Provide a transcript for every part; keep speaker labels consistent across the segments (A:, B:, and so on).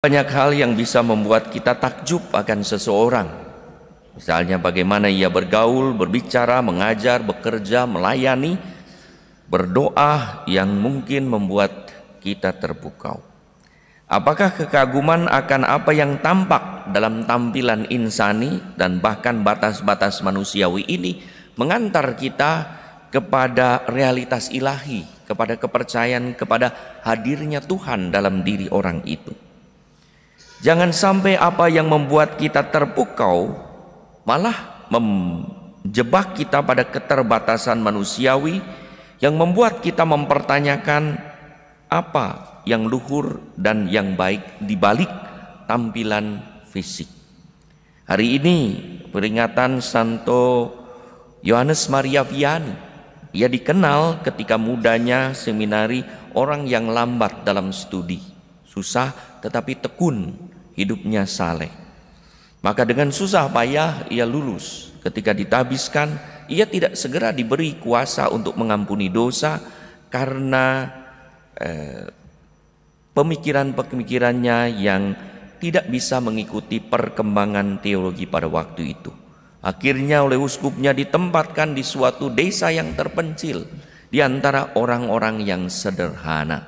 A: Banyak hal yang bisa membuat kita takjub akan seseorang. Misalnya bagaimana ia bergaul, berbicara, mengajar, bekerja, melayani, berdoa yang mungkin membuat kita terpukau. Apakah kekaguman akan apa yang tampak dalam tampilan insani dan bahkan batas-batas manusiawi ini mengantar kita kepada realitas ilahi, kepada kepercayaan, kepada hadirnya Tuhan dalam diri orang itu? Jangan sampai apa yang membuat kita terpukau malah menjebak kita pada keterbatasan manusiawi yang membuat kita mempertanyakan apa yang luhur dan yang baik di balik tampilan fisik. Hari ini peringatan Santo Yohanes Maria Vianney. Ia dikenal ketika mudanya seminari orang yang lambat dalam studi, susah tetapi tekun, hidupnya saleh. Maka dengan susah payah ia lulus. Ketika ditabiskan, ia tidak segera diberi kuasa untuk mengampuni dosa karena pemikiran-pemikirannya yang tidak bisa mengikuti perkembangan teologi pada waktu itu. Akhirnya oleh uskupnya ditempatkan di suatu desa yang terpencil di antara orang-orang yang sederhana.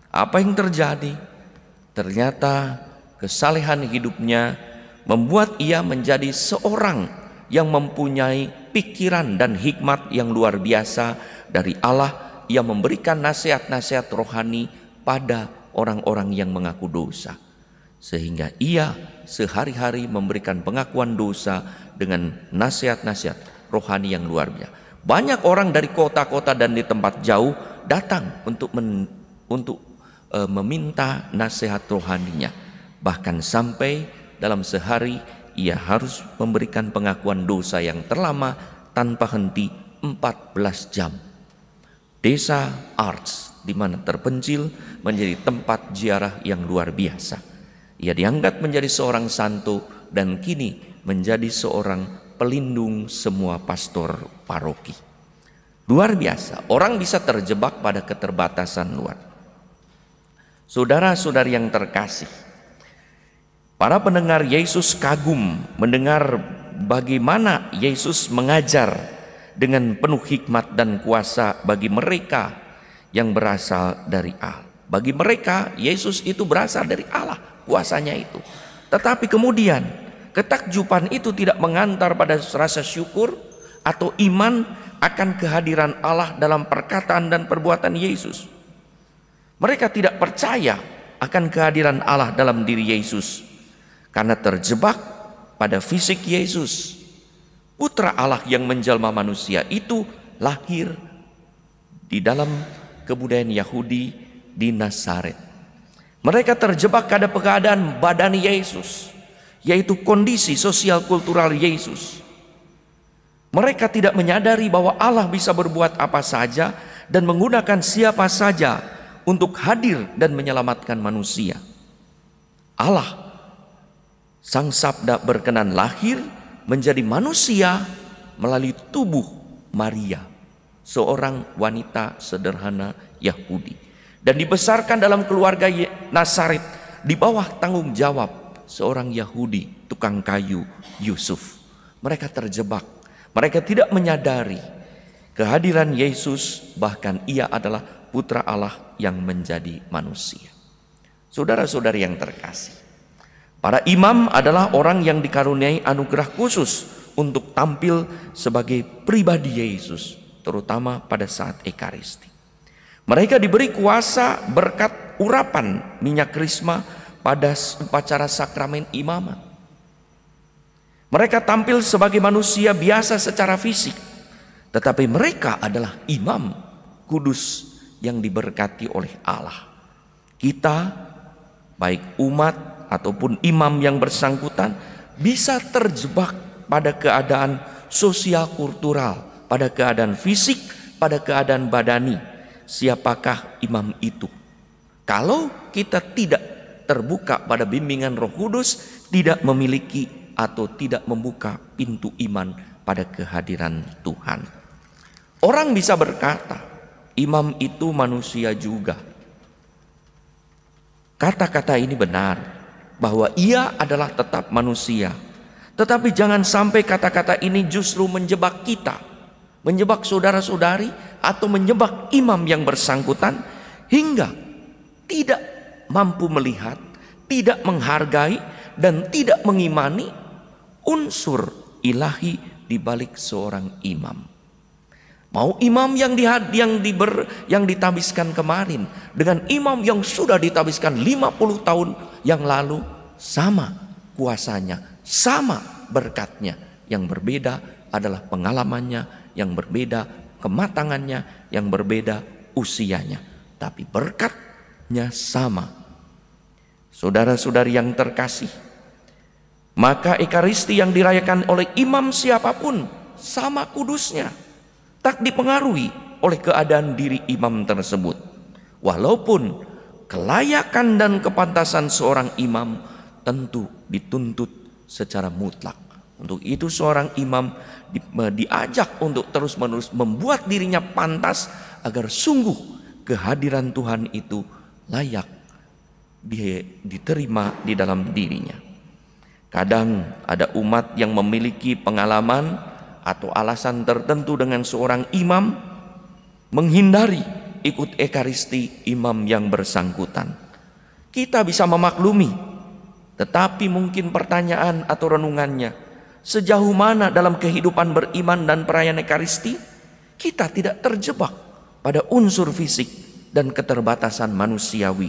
A: Apa yang terjadi? Ternyata kesalehan hidupnya membuat ia menjadi seorang yang mempunyai pikiran dan hikmat yang luar biasa dari Allah. Ia memberikan nasihat-nasihat rohani pada orang-orang yang mengaku dosa, sehingga ia sehari-hari memberikan pengakuan dosa dengan nasihat-nasihat rohani yang luar biasa. Banyak orang dari kota-kota dan di tempat jauh datang untuk meminta nasihat rohaninya. Bahkan sampai dalam sehari ia harus memberikan pengakuan dosa yang terlama tanpa henti 14 jam. Desa Arts di mana terpencil menjadi tempat ziarah yang luar biasa. Ia diangkat menjadi seorang santo dan kini menjadi seorang pelindung semua pastor paroki. Luar biasa, orang bisa terjebak pada keterbatasan luar. Saudara-saudari yang terkasih, para pendengar Yesus kagum mendengar bagaimana Yesus mengajar dengan penuh hikmat dan kuasa bagi mereka yang berasal dari Allah. Bagi mereka Yesus itu berasal dari Allah, kuasanya itu. Tetapi kemudian ketakjuban itu tidak mengantar pada rasa syukur atau iman akan kehadiran Allah dalam perkataan dan perbuatan Yesus. Mereka tidak percaya akan kehadiran Allah dalam diri Yesus karena terjebak pada fisik Yesus. Putra Allah yang menjelma manusia itu lahir di dalam kebudayaan Yahudi di Nazaret. Mereka terjebak pada keadaan badani Yesus, yaitu kondisi sosial kultural Yesus. Mereka tidak menyadari bahwa Allah bisa berbuat apa saja dan menggunakan siapa saja untuk hadir dan menyelamatkan manusia. Allah, Sang Sabda berkenan lahir menjadi manusia melalui tubuh Maria, seorang wanita sederhana Yahudi, dan dibesarkan dalam keluarga Nazaret di bawah tanggung jawab seorang Yahudi tukang kayu, Yusuf. Mereka terjebak, mereka tidak menyadari kehadiran Yesus, bahkan ia adalah putra Allah yang menjadi manusia. Saudara-saudari yang terkasih, para imam adalah orang yang dikaruniai anugerah khusus untuk tampil sebagai pribadi Yesus, terutama pada saat Ekaristi. Mereka diberi kuasa berkat urapan minyak krisma pada upacara sakramen imamat. Mereka tampil sebagai manusia biasa secara fisik, tetapi mereka adalah imam kudus yang diberkati oleh Allah. Kita, baik umat ataupun imam yang bersangkutan, bisa terjebak pada keadaan sosial kultural, pada keadaan fisik, pada keadaan badani. Siapakah imam itu? Kalau kita tidak terbuka pada bimbingan Roh Kudus, tidak memiliki atau tidak membuka pintu iman pada kehadiran Tuhan. Orang bisa berkata, imam itu manusia juga. Kata-kata ini benar, bahwa ia adalah tetap manusia. Tetapi jangan sampai kata-kata ini justru menjebak kita, menjebak saudara-saudari, atau menjebak imam yang bersangkutan hingga tidak mampu melihat, tidak menghargai, dan tidak mengimani unsur ilahi di balik seorang imam. Mau imam yang ditabiskan kemarin dengan imam yang sudah ditabiskan 50 tahun yang lalu, sama kuasanya, sama berkatnya. Yang berbeda adalah pengalamannya, yang berbeda kematangannya, yang berbeda usianya. Tapi berkatnya sama. Saudara-saudari yang terkasih, maka Ekaristi yang dirayakan oleh imam siapapun sama kudusnya, tak dipengaruhi oleh keadaan diri imam tersebut. Walaupun kelayakan dan kepantasan seorang imam tentu dituntut secara mutlak. Untuk itu seorang imam diajak untuk terus-menerus membuat dirinya pantas agar sungguh kehadiran Tuhan itu layak diterima di dalam dirinya. Kadang ada umat yang memiliki pengalaman atau alasan tertentu dengan seorang imam menghindari ikut Ekaristi imam yang bersangkutan. Kita bisa memaklumi, tetapi mungkin pertanyaan atau renungannya, sejauh mana dalam kehidupan beriman dan perayaan Ekaristi kita tidak terjebak pada unsur fisik dan keterbatasan manusiawi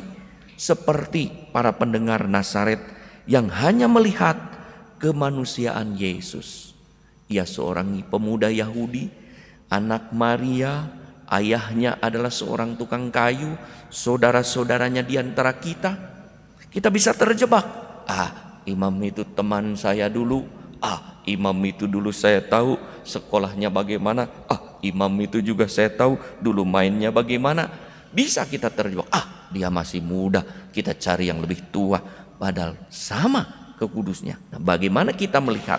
A: seperti para pendengar Nazaret yang hanya melihat kemanusiaan Yesus. Ia seorang pemuda Yahudi, anak Maria, ayahnya adalah seorang tukang kayu, saudara-saudaranya di antara kita. Kita bisa terjebak. Imam itu teman saya dulu. Imam itu dulu saya tahu sekolahnya bagaimana. Imam itu juga saya tahu dulu mainnya bagaimana. Bisa kita terjebak. Dia masih muda, kita cari yang lebih tua. Padahal sama kekudusnya. Nah, bagaimana kita melihat?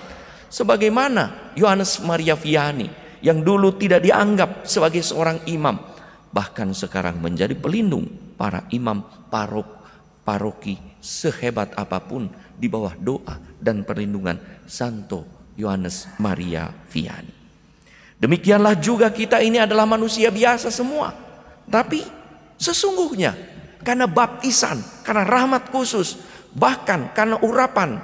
A: Sebagaimana Yohanes Maria Vianney yang dulu tidak dianggap sebagai seorang imam, bahkan sekarang menjadi pelindung para imam paroki sehebat apapun di bawah doa dan perlindungan Santo Yohanes Maria Vianney. Demikianlah juga kita ini adalah manusia biasa semua, tapi sesungguhnya karena baptisan, karena rahmat khusus, bahkan karena urapan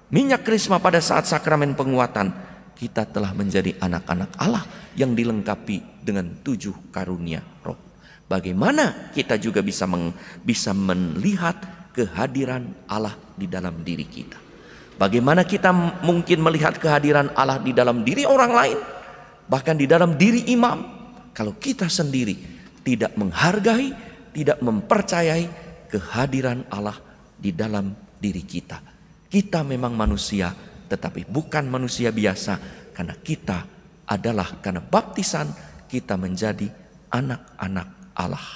A: minyak krisma pada saat sakramen penguatan, kita telah menjadi anak-anak Allah yang dilengkapi dengan 7 karunia roh. Bagaimana kita juga bisa melihat kehadiran Allah di dalam diri kita? Bagaimana kita mungkin melihat kehadiran Allah di dalam diri orang lain, bahkan di dalam diri imam, kalau kita sendiri tidak menghargai, tidak mempercayai kehadiran Allah di dalam diri kita? Kita memang manusia, tetapi bukan manusia biasa, karena kita adalah karena baptisan kita menjadi anak-anak Allah.